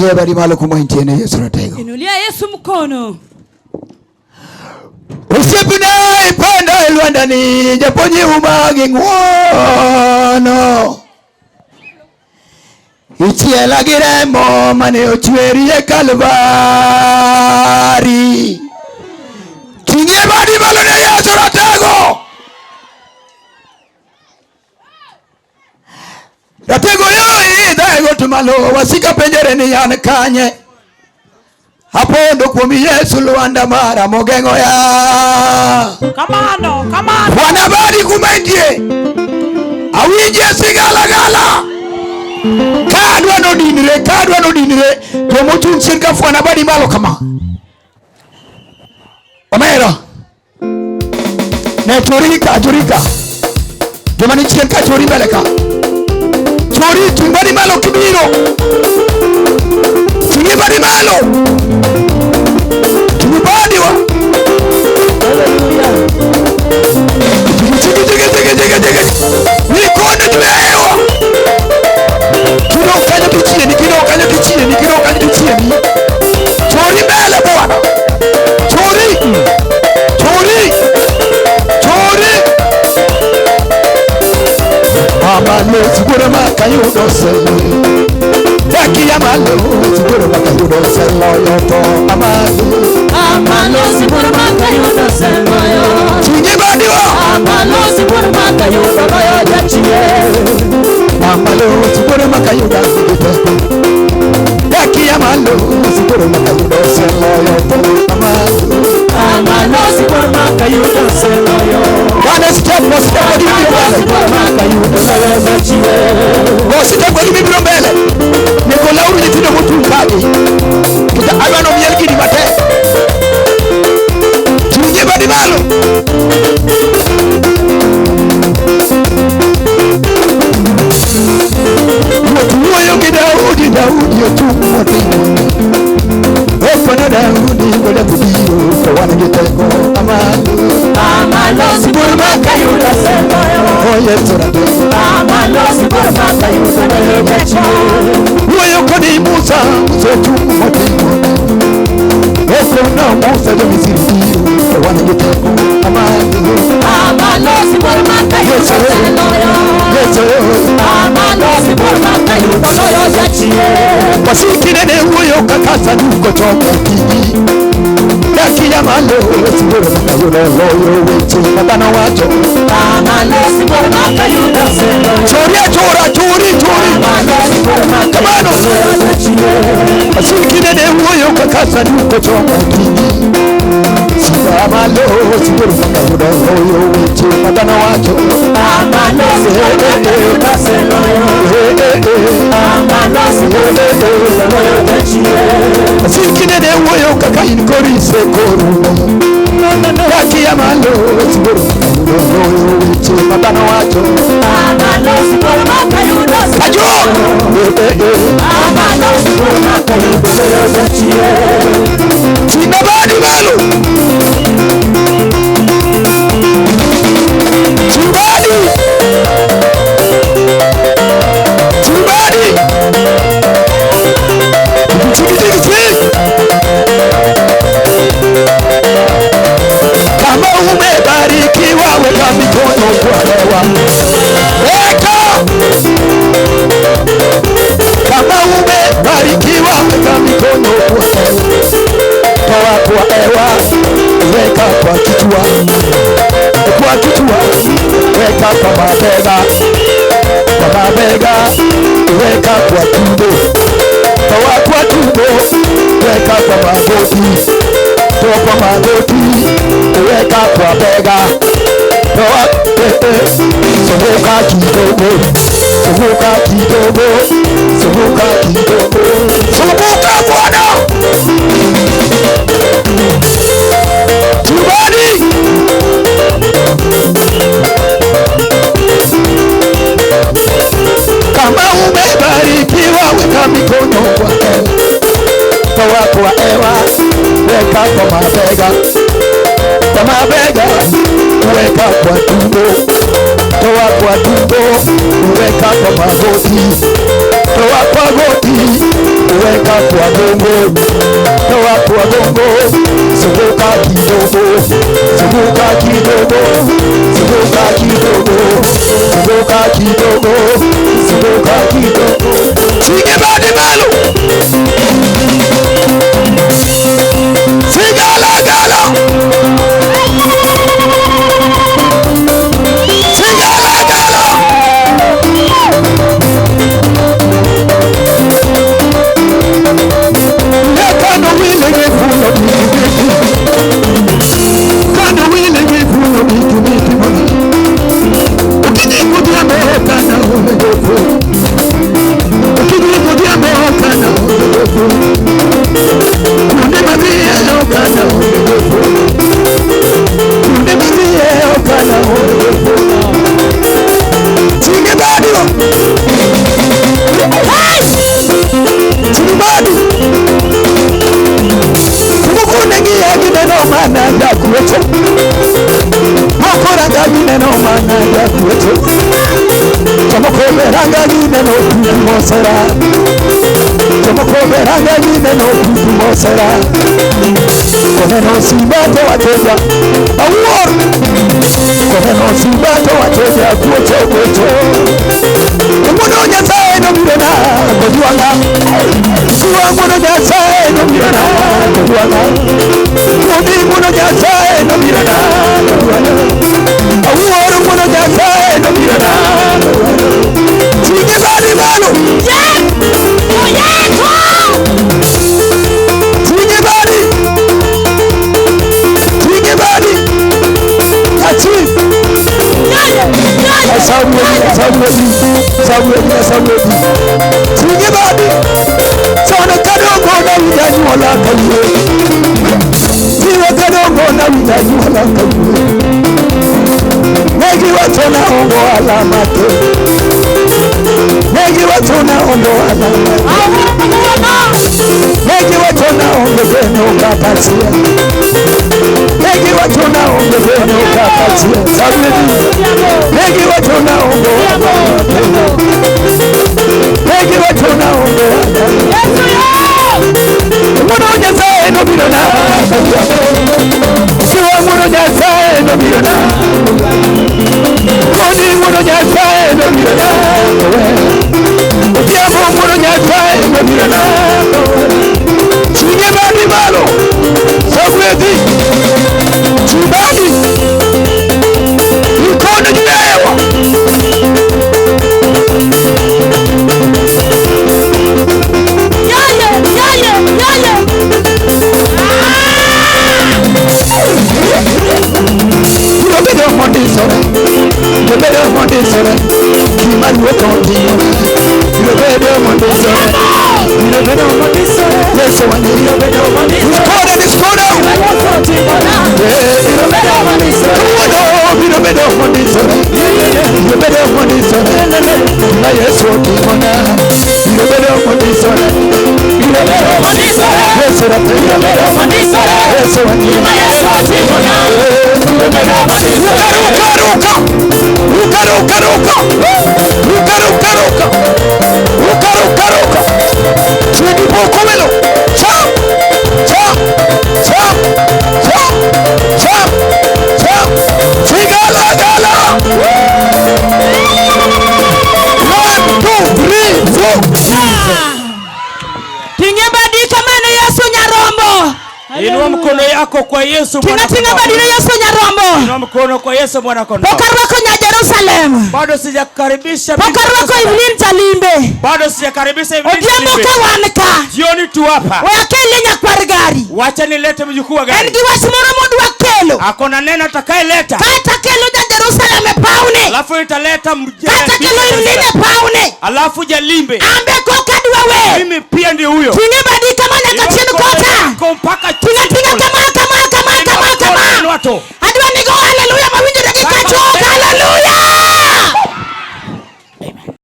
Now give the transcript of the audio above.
Ingia bali malo kumwintie na Yesu ratego. Inulia Yesu mkono. Usipina ipanda ilwandani japonyi umagi ngwono. Ichiela giremo mane ochweri ya Kalvari. Ingia bali malo na Yesu ratego. Ratego yo idhaego tumalo wasika penjere ni yan kanye. Hapo ndo kwa Yesu luanda mara mogengo ya. Kamano. Wanabadi kumendie. Awije sigala gala. Kadwa no dinire. Jomotu nsinka fu wanabadi malo kama. Omero. Ne chorika. Jomani nsinka chori beleka. Chori tumbadi malo kibiro. Tumbadi malo. Tumbadi wa. Hallelujah. Chige. Nikonde tumehewa. Kino kanya tuchini. Chori mbele bwana. Chori. Amalo siguro makayudo selo. Daki amalo siguro makayudo selo yoto. Amalo siguro makayudo selo yo. Chingi badiwa. Amalo siguro makayudo yo jachie. Amalo siguro makayudo selo. Daki amalo siguro makayudo selo yoto. Amalo siguro makayudo selo yo. Bwana step kwa Biblia mbele. Niko lauru nitino mtu mkadi. Kita abano mielgi di mate. Chunye badi malo. Mtuwa yongi Daudi yotu mwote. Ofana Daudi ngoda kudiyo. Kawana giteko amalo siburu makayuda sema yo. Oye turade amalo siburu makayuda nebechi. Uyo kodi Musa zetu mwote. Ofana Musa jomiziriyo. Kawana giteko amalo siburu makayuda sema yo. Amalo siburu makayuda yo jachie. Wasikine uyo kakasa nuko choka kiji. Daki amalo siburu makayuda loyo wechi matana wacho. Amalo siburu makayuda sema yo. Chori. Amalo siburu makayuda yo jachie. Wasikine uyo kakasa nuko choka kiji. Amalo siburu makayuda loyo wechi matana wacho. Amalo siburu makayuda sema yo. Amalo siburu makayuda loyo jachie. Sikine de uyo kakain kori se koru. Daki amalo siburu makayuda loyo wechi matana wacho. Amalo siburu makayuda sema yo. Amalo siburu makayuda loyo jachie. Chibabadi malo. Kama umebarikiwa weka mikono kwa hewa. Weka. Kama umebarikiwa weka mikono kwa hewa. Toa kwa hewa. Weka kwa kichwa. Weka kwa mabega. Weka kwa tumbo. Toa kwa tumbo. Weka kwa magoti. Toa kwa magoti. Weka kwa bega. Toa Sobuka kidogo. Sobuka Bwana. Tubadi. Kama umebarikiwa weka mikono kwa hewa. Toa kwa hewa. Weka kwa mabega. Weka kwa tumbo. Toa kwa tumbo. Weka kwa magoti. Toa kwa goti. Weka kwa wa bongo, na watu wa bongo. Zunguka kidogo, zunguka kidogo, zunguka kidogo, zunguka kidogo, zunguka kidogo. Sige badi malu, sigala gala, sigala gala. Kano wile ngefuno miki, kano wile ngefuno miki. Ukijikutia meheka na umegefu, ukijikutia meheka na umegefu, kunde mabie oka na umegefu, kunde mabie oka na umegefu. Sige badio, sige badio. Kukunengia kineno mana ya kuwetu, Mokoranga kineno mana ya kuwetu, Tomokoberanga kineno kutumosera, Tomokoberanga kineno kutumosera. Koneno simbato wateja, awor. Koneno simbato wateja kuwetu kuwetu. Umuno nyasaye no mirena kojuanga, kuwa muno nyasaye no mirena kojuanga, kuni muno nyasaye no mirena kojuanga, awuoru muno nyasaye no mirena kojuanga. Sige badi malu, sige badi, sige badi, kachi. Samueli. Sige badi. Sana kadongo na widani wala kaywe. Siwa kadongo na widani wala kaywe. Negi watona ongo alamate. Negi watona ongo alamate. Negi watona ongo beno kakasia. Negi watona ongo beno kakasia. Samueli. Negi watona ongo alamate. Negi watona ongo alamate. Muno nyasaye no mirona, siwa muno nyasaye no mirona, koni muno nyasaye no mirona, utiamu muno nyasaye no mirona. Sige badi malo, Samueli, Chibadi, ikono juewa. Inua mkono yako kwa Yesu Mwana Kondoo. Tinga badile Yesu Nyarombo. Inua mkono kwa Yesu Mwana Kondoo. Pokarwako nya Jerusalem. Bado sijakaribisha Pokarwako Evelyn Talimbe. Bado sijakaribisha Evelyn Talimbe. Odiambo kawanka. Jioni tu hapa. Wakele nya kwarigari. Wacha nilete mjukuu wa gari. Engi wasimoro mundu wakelo. Akona neno atakayeleta. Kaita kelo ja Jerusalem paune. Alafu italeta mjukuu. Kaita kelo Evelyn paune. Alafu Jalimbe. Ambe kokadi wewe. Mimi pia ndio huyo. Tinga badika manya kachini kota. Kompaka tinga kama